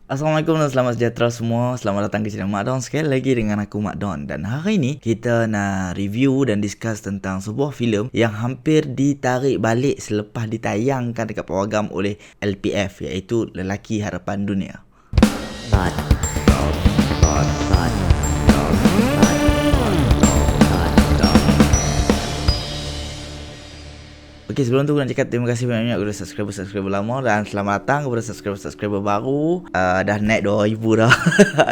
Assalamualaikum dan selamat sejahtera semua. Selamat datang ke channel Mak Don. Sekali lagi dengan aku Mak Don. Dan hari ini kita nak review dan discuss tentang sebuah filem yang hampir ditarik balik selepas ditayangkan dekat pawagam oleh LPF, iaitu Lelaki Harapan Dunia. Okey, sebelum tu aku nak cakap terima kasih banyak-banyak kepada subscriber lama dan selamat datang kepada subscriber baru. Dah naik 2,000 dah.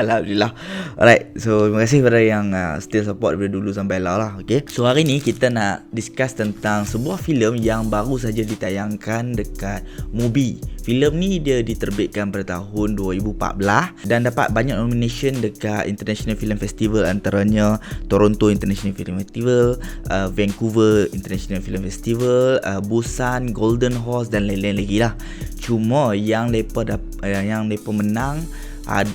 Alhamdulillah. Alright, so terima kasih kepada yang still support daripada dulu sampai lah. Okey. So hari ni kita nak discuss tentang sebuah filem yang baru saja ditayangkan dekat Mubi. Filem ni dia diterbitkan pada tahun 2014 dan dapat banyak nomination dekat International Film Festival, antaranya Toronto International Film Festival, Vancouver International Film Festival, Busan, Golden Horse dan lain-lain lagi lah. Cuma yang mereka menang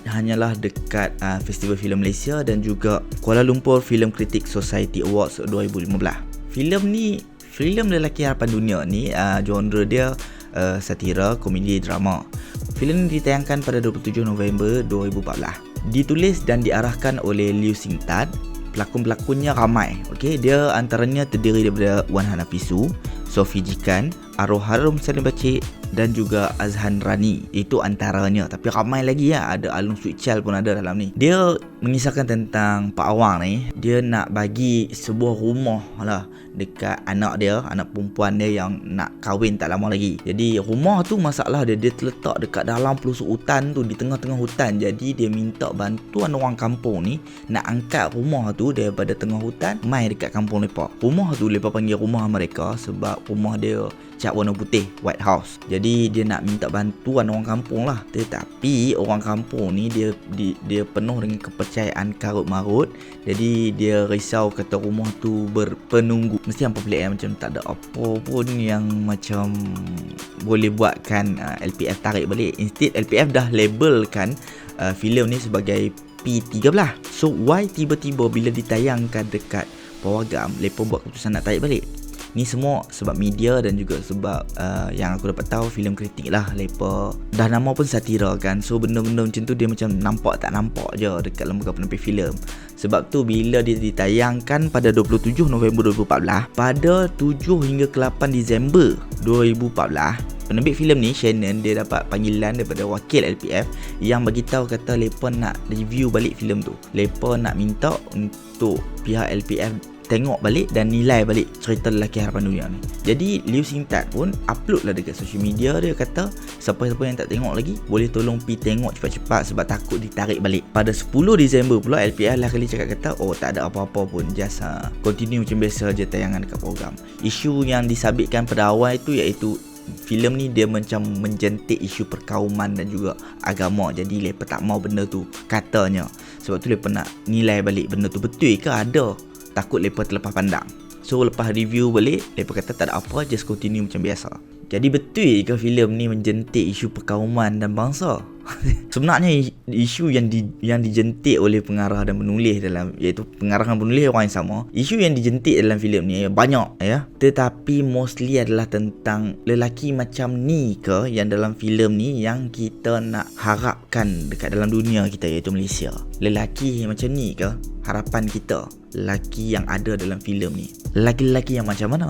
hanyalah dekat Festival Filem Malaysia dan juga Kuala Lumpur Film Critics Society Awards 2015. Filem Lelaki Harapan Dunia ni genre dia satira, komedi, drama. Filem ini ditayangkan pada 27 November 2014. Ditulis dan diarahkan oleh Liu Xingtan. Pelakon-pelakonnya ramai. Okey, dia antaranya terdiri daripada Wan Hanafisu, Sophie Jikan, Arwah Harum Salim Bacik dan juga Azhan Rani. Itu antaranya, tapi ramai lagi ya. Ada Alung Suichal pun ada dalam ni. Dia mengisahkan tentang Pak Awang ni. Dia nak bagi sebuah rumah lah dekat anak dia, anak perempuan dia yang nak kahwin tak lama lagi. Jadi rumah tu masalah dia terletak dekat dalam pelosok hutan tu, di tengah-tengah hutan. Jadi dia minta bantuan orang kampung ni nak angkat rumah tu daripada tengah hutan mai dekat kampung mereka. Rumah tu mereka panggil rumah mereka sebab rumah dia cat warna putih, White House. Jadi dia nak minta bantuan orang kampung lah. Tetapi orang kampung ni dia penuh dengan kepercayaan karut marut. Jadi dia risau kata rumah tu berpenunggu. Mesti hampa pelik macam tak ada apa pun yang macam boleh buatkan LPF tarik balik. Instead LPF dah labelkan filem ni sebagai P13. So why tiba-tiba bila ditayangkan dekat pawagam mereka buat keputusan nak tarik balik? Ni semua sebab media dan juga sebab yang aku dapat tahu filem kritik lah. Mereka dah nama pun satira kan. So benda-benda macam tu dia macam nampak tak nampak je dekat lembaga penerbit filem. Sebab tu bila dia ditayangkan pada 27 November 2014, pada 7 hingga ke 8 Disember 2014, penerbit filem ni Shannon dia dapat panggilan daripada wakil LPF yang bagi tahu kata mereka nak review balik filem tu. Mereka nak minta untuk pihak LPF tengok balik dan nilai balik cerita Lelaki Harapan Dunia ni. Jadi Liu Xingtan pun upload lah dekat social media. Dia kata siapa-siapa yang tak tengok lagi boleh tolong pergi tengok cepat-cepat sebab takut ditarik balik. Pada 10 Disember pula LPF lah kali cakap kata tak ada apa-apa pun, just continue macam biasa je tayangan dekat program. Isu yang disabitkan pada awal itu iaitu filem ni dia macam menjentik isu perkauman dan juga agama. Jadi mereka tak mau benda tu katanya. Sebab tu mereka nak nilai balik benda tu betul ke ada. Takut mereka terlepas pandang. So lepas review balik, mereka kata tak ada apa, just continue macam biasa. Jadi betul ke filem ni menjentik isu perkauman dan bangsa? Sebenarnya isu yang dijentik oleh pengarah dan penulis dalam, iaitu pengarah dan penulis orang yang sama. Isu yang dijentik dalam filem ni banyak ya. Tetapi mostly adalah tentang lelaki macam ni ke yang dalam filem ni yang kita nak harapkan dekat dalam dunia kita, iaitu Malaysia. Lelaki macam ni ke harapan kita? Lelaki yang ada dalam filem ni, lelaki-lelaki yang macam mana?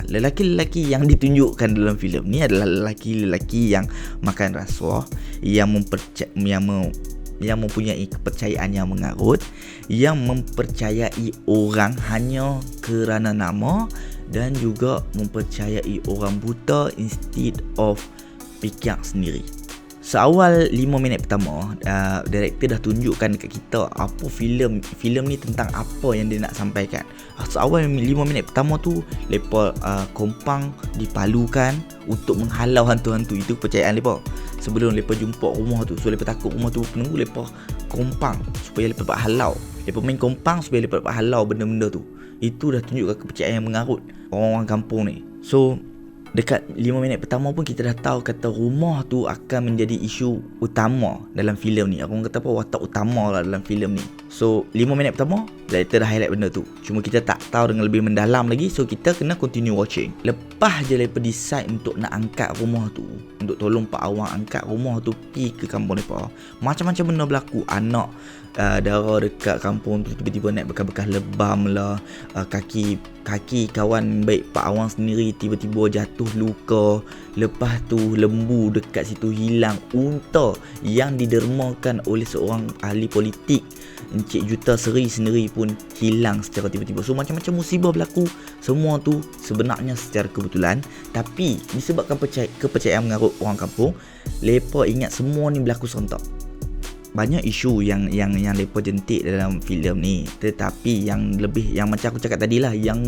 Lelaki-lelaki yang ditunjukkan dalam filem ni adalah lelaki-lelaki yang makan rasuah, yang mempunyai kepercayaan yang mengarut, yang mempercayai orang hanya kerana nama, dan juga mempercayai orang buta instead of fikir sendiri. Seawal 5 minit pertama, director dah tunjukkan dekat kita apa filem ni tentang apa yang dia nak sampaikan. Seawal 5 minit pertama tu lepa kompang dipalukan untuk menghalau hantu-hantu. Itu kepercayaan lepa. Sebelum lepa jumpa rumah tu, so lepa takut rumah tu penunggu, lepa kompang supaya lepa dapat halau. Lepa main kompang supaya lepa dapat halau benda-benda tu. Itu dah tunjukkan kepercayaan yang mengarut orang-orang kampung ni. So dekat 5 minit pertama pun kita dah tahu kata rumah tu akan menjadi isu utama dalam filem ni. Aku kata apa, watak utama lah dalam filem ni. So 5 minit pertama director dah highlight benda tu, cuma kita tak tahu dengan lebih mendalam lagi. So kita kena continue watching. Lepas je mereka decide untuk nak angkat rumah tu, untuk tolong Pak Awang angkat rumah tu pergi ke kampung mereka, macam-macam benda berlaku. Anak darah dekat kampung tu tiba-tiba naik bekas-bekas lebam lah, kaki kawan baik Pak Awang sendiri tiba-tiba jatuh luka. Lepas tu lembu dekat situ hilang. Unta yang didermakan oleh seorang ahli politik, Encik Juta Seri sendiri pun hilang secara tiba-tiba. So macam-macam musibah berlaku. Semua tu sebenarnya secara kebetulan, tapi disebabkan kepercayaan mengarut orang kampung, mereka ingat semua ni berlaku serentak. Banyak isu yang mereka jentik dalam filem ni, tetapi yang macam aku cakap tadi lah, yang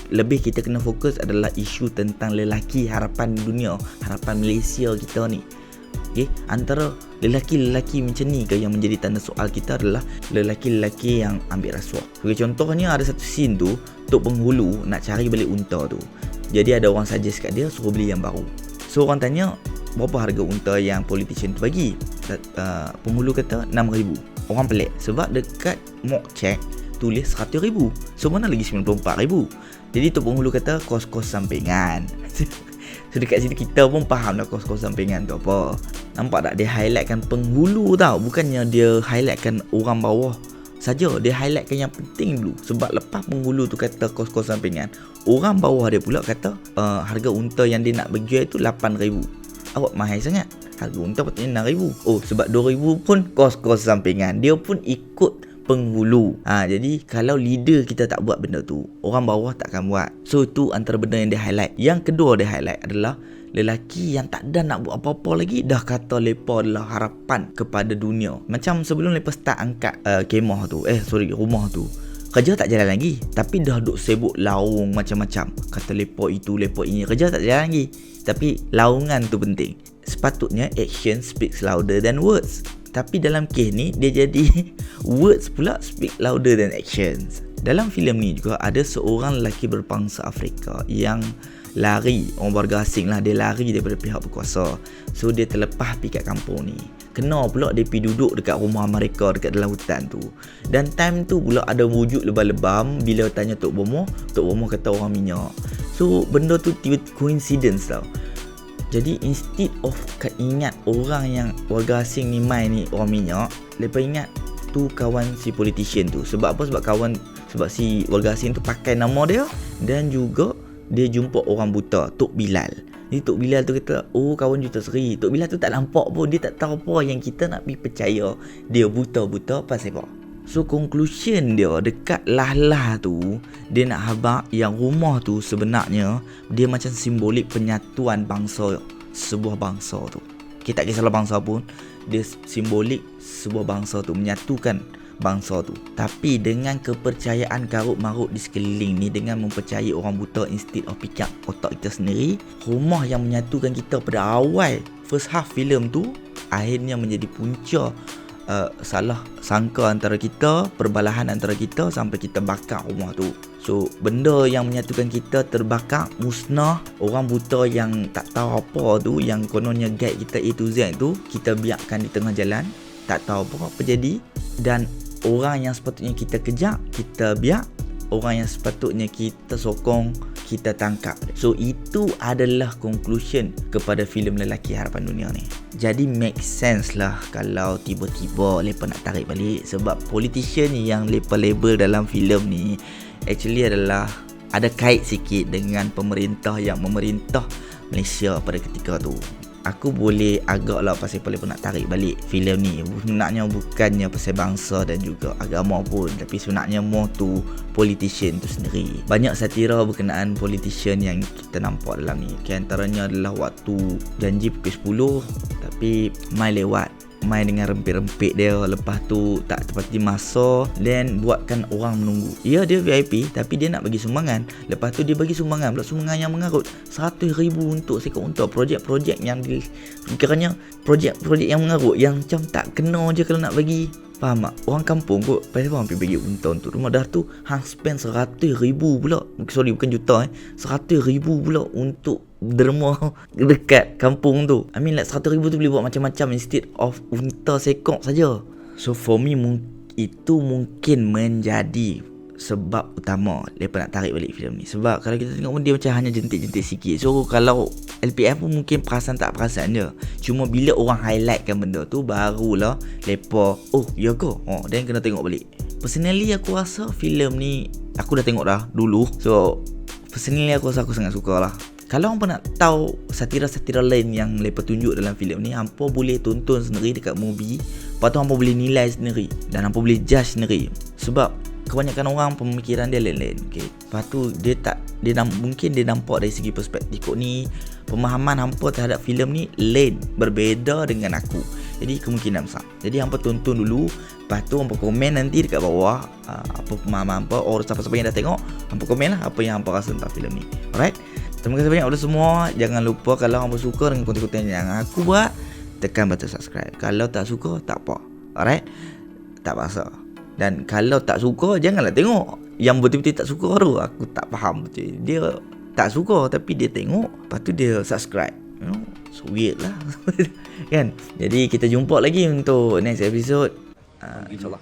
lebih kita kena fokus adalah isu tentang lelaki harapan dunia, harapan Malaysia kita ni. Okay? Antara lelaki-lelaki macam ni ke yang menjadi tanda soal kita adalah lelaki-lelaki yang ambil rasuah. Okay, contohnya ada satu scene tu, Tok Penghulu nak cari balik unta tu. Jadi ada orang suggest kat dia suruh beli yang baru. So orang tanya berapa harga unta yang politician tu bagi. Penghulu kata 6,000. Orang pelik sebab dekat mock check tulis 100,000. So mana lagi 94,000. Jadi Tok Penghulu kata kos-kos sampingan. So dekat sini kita pun faham lah kos-kos sampingan tu apa. Nampak tak, dia highlightkan penghulu tau, bukannya dia highlightkan orang bawah saja. Dia highlightkan yang penting dulu. Sebab lepas penghulu tu kata kos-kos sampingan, orang bawah dia pula kata harga unta yang dia nak berjual tu 8,000. Awak mahal sangat. Harga unta patutnya 6,000. Oh, sebab 2,000 pun kos-kos sampingan. Dia pun ikut penghulu. Jadi kalau leader kita tak buat benda tu, orang bawah tak akan buat. So tu antara benda yang dia highlight. Yang kedua dia highlight adalah lelaki yang tak ada nak buat apa-apa lagi dah kata lepa adalah harapan kepada dunia. Macam sebelum lepa start angkat kemah tu, rumah tu, kerja tak jalan lagi, tapi dah duk sibuk laung macam-macam. Kata lepa itu, lepa ini, kerja tak jalan lagi, tapi laungan tu penting. Sepatutnya action speaks louder than words. Tapi dalam kes ni dia jadi words pula speak louder than actions. Dalam filem ni juga ada seorang lelaki berbangsa Afrika yang lari, orang warga asing lah, dia lari daripada pihak berkuasa. So dia terlepas pergi kat kampung ni. Kena pula dia pergi duduk dekat rumah mereka dekat dalam hutan tu. Dan time tu pula ada wujud lebam-lebam. Bila tanya Tok Bomo kata orang minyak. So benda tu tiba-tiba coincidence tau. Jadi instead of ingat orang yang warga asing ni main ni orang minyak, mereka ingat tu kawan si politician tu. Sebab apa? Sebab si warga asing tu pakai nama dia, dan juga dia jumpa orang buta, Tok Bilal. Jadi Tok Bilal tu kata, oh kawan Juta Seri. Tok Bilal tu tak nampak pun, dia tak tahu apa yang kita nak pergi percaya dia buta-buta pasal apa. So conclusion dia dekat lah tu, dia nak habaq yang rumah tu sebenarnya dia macam simbolik penyatuan bangsa, sebuah bangsa tu. Kita tak kisahlah bangsa pun, dia simbolik sebuah bangsa tu, menyatukan bangsa tu. Tapi dengan kepercayaan karut-marut di sekeliling ni, dengan mempercayai orang buta instead of pick up otak kita sendiri, rumah yang menyatukan kita pada awal first half filem tu akhirnya menjadi punca salah sangka antara kita, perbalahan antara kita sampai kita bakar rumah tu. So benda yang menyatukan kita terbakar, musnah. Orang buta yang tak tahu apa tu, yang kononnya guide kita A to Z tu, kita biarkan di tengah jalan, tak tahu apa jadi. Dan orang yang sepatutnya kita kejar, kita biar. Orang yang sepatutnya kita sokong, kita tangkap. So itu adalah conclusion kepada filem Lelaki Harapan Dunia ni. Jadi make sense lah kalau tiba-tiba mereka nak tarik balik. Sebab politician yang mereka label dalam filem ni actually adalah ada kait sikit dengan pemerintah yang memerintah Malaysia pada ketika tu. Aku boleh agak lah pasal mereka nak tarik balik filem ni. Sebenarnya bukannya pasal bangsa dan juga agama pun, tapi sebenarnya more tu politician tu sendiri. Banyak satira berkenaan politician yang kita nampak dalam ni. Antaranya adalah waktu janji pukul 10 tapi mai lewat, mai dengan rempit-rempit dia, lepas tu tak tepati masa, then buatkan orang menunggu. Ya, dia VIP tapi dia nak bagi sumbangan. Lepas tu dia bagi sumbangan pula, sumbangan yang mengarut 100,000 untuk seekor unta. Projek-projek yang dikiranya projek-projek yang mengarut, yang macam tak kena je kalau nak bagi. Faham tak? Orang kampung kot, pasal orang pergi bagi unta untuk rumah dah tu hang spend 100,000 pula. Sorry, bukan juta 100,000 pula untuk derma dekat kampung tu. I mean like 100,000 tu boleh buat macam-macam instead of unta sekok saja. So for me itu mungkin menjadi sebab utama mereka nak tarik balik filem ni. Sebab kalau kita tengok pun dia macam hanya jentik-jentik sikit. So kalau LPF pun mungkin perasan tak perasan je. Cuma bila orang highlightkan benda tu, barulah mereka, oh ya ke? Oh, dan kena tengok balik. Personally aku rasa filem ni aku dah tengok dah dulu. So personally aku rasa aku sangat suka lah. Kalau hampa nak tahu satira-satira lain yang mereka tunjuk dalam filem ni, hampa boleh tonton sendiri dekat movie. Lepas tu hampa boleh nilai sendiri dan hampa boleh judge sendiri. Sebab kebanyakan orang pemikiran dia lain-lain. Okay. Lepas tu mungkin dia nampak dari segi perspektif kok ni, pemahaman hampa terhadap filem ni lain, berbeza dengan aku. Jadi kemungkinan besar. Jadi hampa tonton dulu, lepas tu hampa komen nanti dekat bawah apa pemahaman hampa, or siapa-siapa yang dah tengok, hampa komen lah apa yang hampa rasa tentang filem ni. Alright. Terima kasih banyak kepada semua. Jangan lupa kalau hampa suka dengan konten-konten yang aku buat, tekan button subscribe. Kalau tak suka, tak apa. Alright. Tak pasal. Dan kalau tak suka, janganlah tengok. Yang betul-betul tak suka tu, aku tak faham betul. Dia tak suka tapi dia tengok, lepas tu dia subscribe. You know, so weird lah. Kan? Jadi kita jumpa lagi untuk next episode. InsyaAllah.